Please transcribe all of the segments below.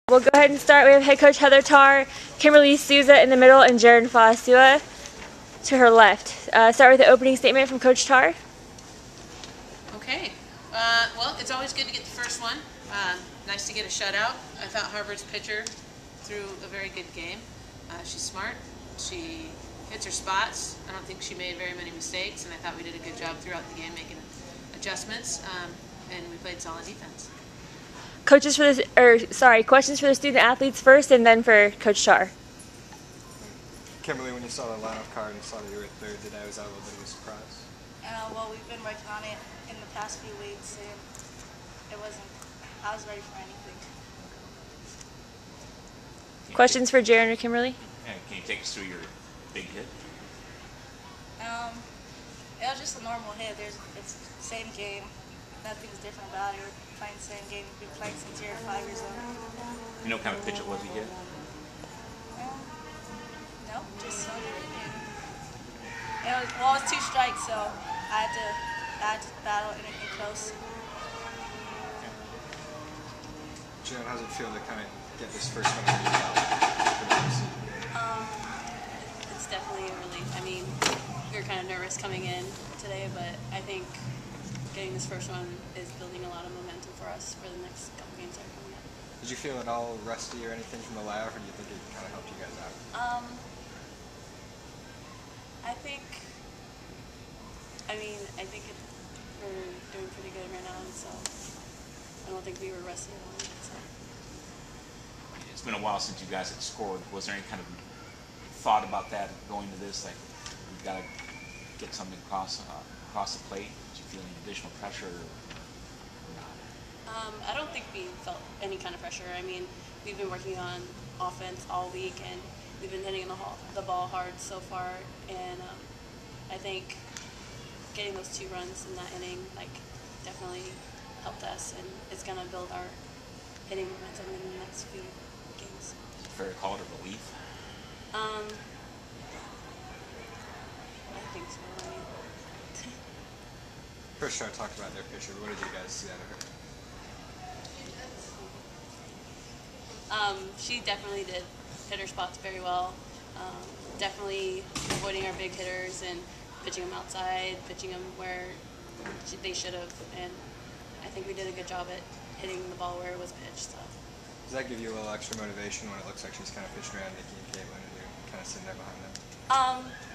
We'll go ahead and start. We have head coach Heather Tarr, Kimberlee Souza in the middle, and Jerrin to her left. Start with the opening statement from Coach Tarr. Okay. Well, it's always good to get the first one. Nice to get a shutout. I thought Harvard's pitcher threw a very good game. She's smart. She hits her spots. I don't think she made very many mistakes, and I thought we did a good job throughout the game making adjustments, and we played solid defense. Questions for the student athletes first, and then for Coach Tarr. Kimberlee, when you saw the lineup card and saw that you were third today, was that a little bit of a surprise? Well, we've been working on it in the past few weeks, and I was ready for anything. Questions for Jerrin or Kimberlee? Can you take us through your big hit? It was just a normal hit. It's the same game. Nothing's different about it. We're playing the same game we've been playing since you're 5 years old. You know what kind of pitch it was you hit? No, just swung it in. It was 2 strikes, so I had to battle anything close. Jerrin, how's it feel to kind of get this first one under your belt? It's definitely a relief. I mean, we were kind of nervous coming in today, but I think getting this first one is building a lot of momentum for us for the next couple games that are coming up. Did you feel at all rusty or anything from the layoff, or do you think it kind of helped you guys out? I think we're doing pretty good right now, and so I don't think we were rusty at all. So. It's been a while since you guys had scored. Was there any kind of thought about that going to this? Like, we've got to get something across the plate? Did you feel any additional pressure or not? I don't think we felt any kind of pressure. I mean, we've been working on offense all week, and we've been hitting the ball hard so far, and I think getting those 2 runs in that inning definitely helped us, and it's going to build our hitting momentum in the next few games. Is it fair to call it a relief? I think so. I mean, First, try to talk about their pitcher. What did you guys see out of her? She definitely did hit her spots very well. Definitely avoiding our big hitters and pitching them outside, pitching them where they should have, and I think we did a good job at hitting the ball where it was pitched. So. Does that give you a little extra motivation when it looks like she's kind of pitching around Nikki and Caitlin, and you're kind of sitting there behind them?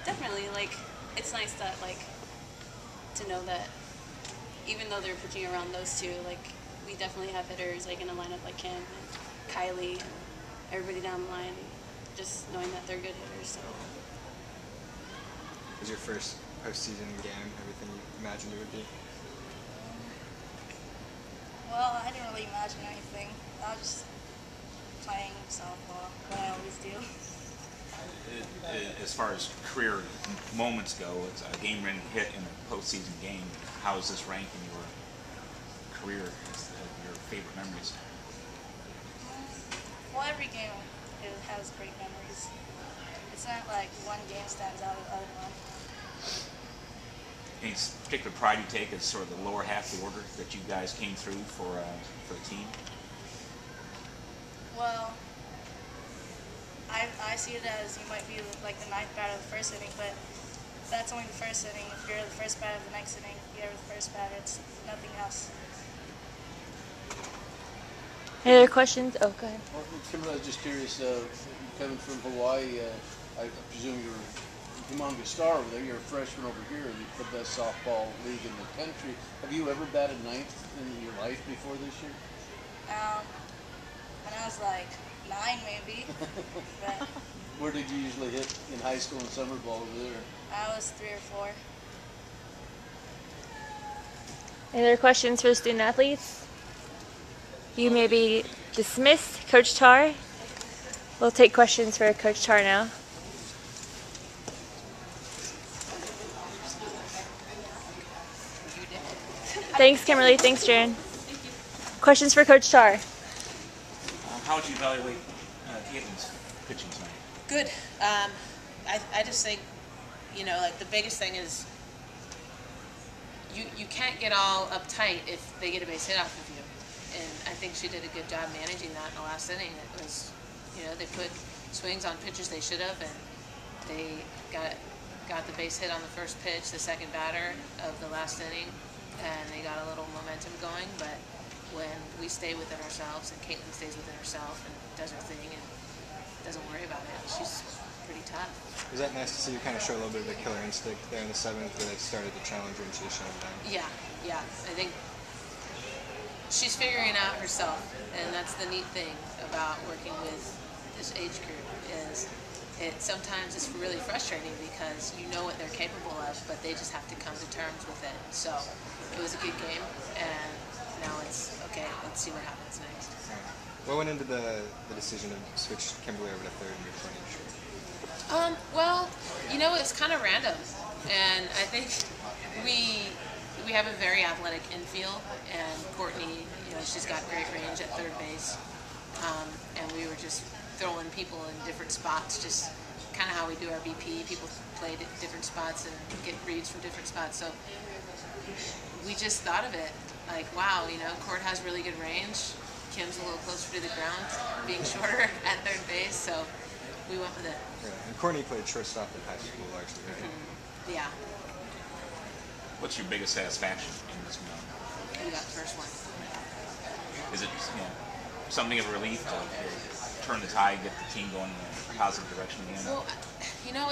Definitely. It's nice that to know that even though they're pitching around those 2, we definitely have hitters in a lineup like Kim and Kylie and everybody down the line. Just knowing that they're good hitters. So. Was your first postseason game everything you imagined it would be? Well, I didn't really imagine anything. I was just playing softball, what I always do. As far as career moments go, it's a game-winning hit in a postseason game. How does this rank in your career, your favorite memories? Well, every game has great memories. It's not like one game stands out of the other one. Any particular pride you take as sort of the lower half of the order that you guys came through for the team? Well, I see it as you might be the 9th batter of the first inning, but that's only the first inning. If you're the first batter of the next inning, you're the first batter. It's nothing else. Any other questions? Oh, go ahead. Well, Kimberlee, I was just curious, coming from Hawaii, I presume you're a humongous star over there. You're a freshman over here, the best softball league in the country. Have you ever batted 9th in your life before this year? When I was 9 maybe. But Where did you usually hit in high school and summer ball over there? I was 3 or 4. Any other questions for the student athletes? You may be dismissed. Coach Tarr. We'll take questions for Coach Tarr now. Thanks, Kimberlee. Thanks, Jerrin. Questions for Coach Tarr. How would you evaluate Caitlin's pitching tonight? Good. I just think, the biggest thing is you can't get all uptight if they get a base hit off of you. and I think she did a good job managing that in the last inning. It was, they put swings on pitches they should have, and they got the base hit on the first pitch, the second batter of the last inning, and they got a little momentum going. But when we stay within ourselves, and Caitlin stays within herself and does her thing and doesn't worry about it, she's pretty tough. Was that nice to see you kind of show a little bit of the killer instinct there in the seventh, where they started to challenge her and she shut them down? Yeah. I think she's figuring out herself, and that's the neat thing about working with this age group is sometimes it's really frustrating because you know what they're capable of, but they just have to come to terms with it. So it was a good game, and now it's okay. Let's see what happens next. What went into the decision to switch Kimberlee over to third in your 20 shirt? Well, it's kind of random, and I think we have a very athletic infield, and Courtney, she's got great range at third base, and we were just throwing people in different spots, just kind of how we do our BP. People play at different spots and get reads from different spots, so we just thought of it like, wow, Court has really good range. Kim's a little closer to the ground, being shorter at third base, so we went with it. Yeah. And Courtney played shortstop in high school largely, right? Mm-hmm. Yeah. What's your biggest satisfaction in this round? We got the first one. Is it something of a relief to turn the tide, get the team going in a positive direction again? Well,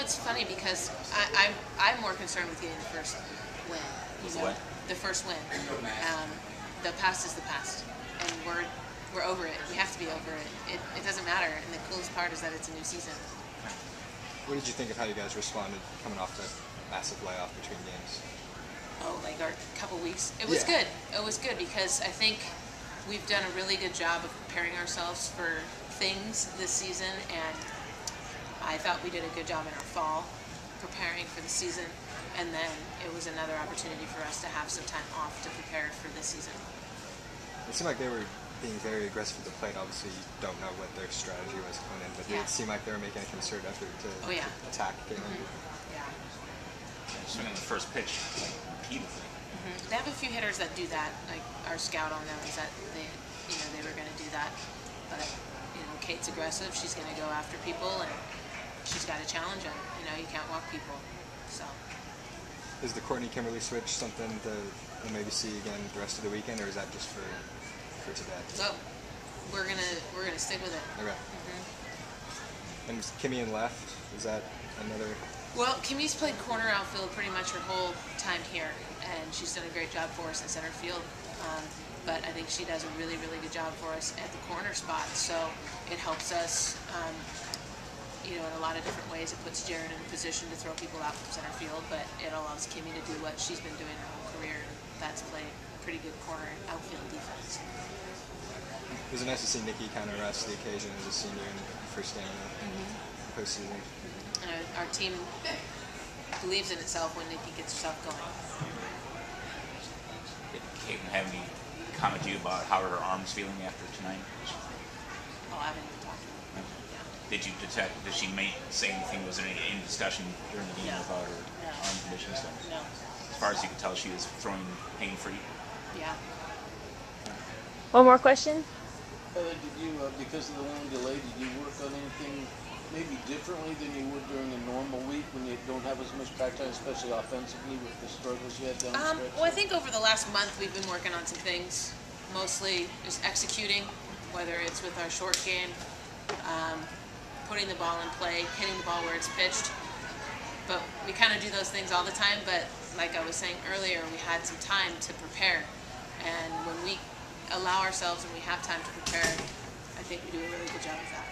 it's funny because I'm more concerned with getting the first win. What? The first win. The past is the past, and we're over it. We have to be over it. It doesn't matter. And the coolest part is that it's a new season. What did you think of how you guys responded coming off that massive layoff between games? Oh, like our couple weeks. It was good. It was good because I think we've done a really good job of preparing ourselves for things this season, and I thought we did a good job in our fall preparing for the season, and then it was another opportunity for us to have some time off to prepare for this season. It seemed like they were being very aggressive at the plate. Obviously, you don't know what their strategy was coming in, but it seemed like they were making a concerted effort to attack Caitlin. Yeah. Swinging the first pitch repeatedly. They have a few hitters that do that. Like our scout on them is that they were going to do that, but Kate's aggressive. She's going to go after people, and she's got to challenge them. You can't walk people. So. Is the Courtney Kimberlee switch something to maybe see again the rest of the weekend, or is that just for today? So we're gonna stick with it. Okay. And Kimmy in left, is that another? Well, Kimmy's played corner outfield pretty much her whole time here, and she's done a great job for us in center field. But I think she does a really, really good job for us at the corner spot. So it helps us, in a lot of different ways. It puts Jerrin in a position to throw people out from center field, but it allows Kimmy to do what she's been doing her whole career, and that's play pretty good corner outfield defense. It was nice to see Nikki kind of rise to the occasion as a senior in the first game of the postseason. Our team believes in itself when Nikki gets herself going. Did Caitlin have any comment to you about how her arm's feeling after tonight? Oh, I haven't even talked to her. Yeah. Did you detect? Did she say anything? Was there any discussion during the game about her arm conditions? No. As far as you could tell, she was throwing pain-free. Yeah. One more question? Did you, because of the long delay, did you work on anything maybe differently than you would during a normal week when you don't have as much practice, especially offensively with the struggles you had down the stretch? Well, I think over the last month we've been working on some things, mostly just executing, whether it's with our short game, putting the ball in play, hitting the ball where it's pitched. But we kind of do those things all the time, but like I was saying earlier, we had some time to prepare. And when we allow ourselves and we have time to prepare, I think we do a really good job of that.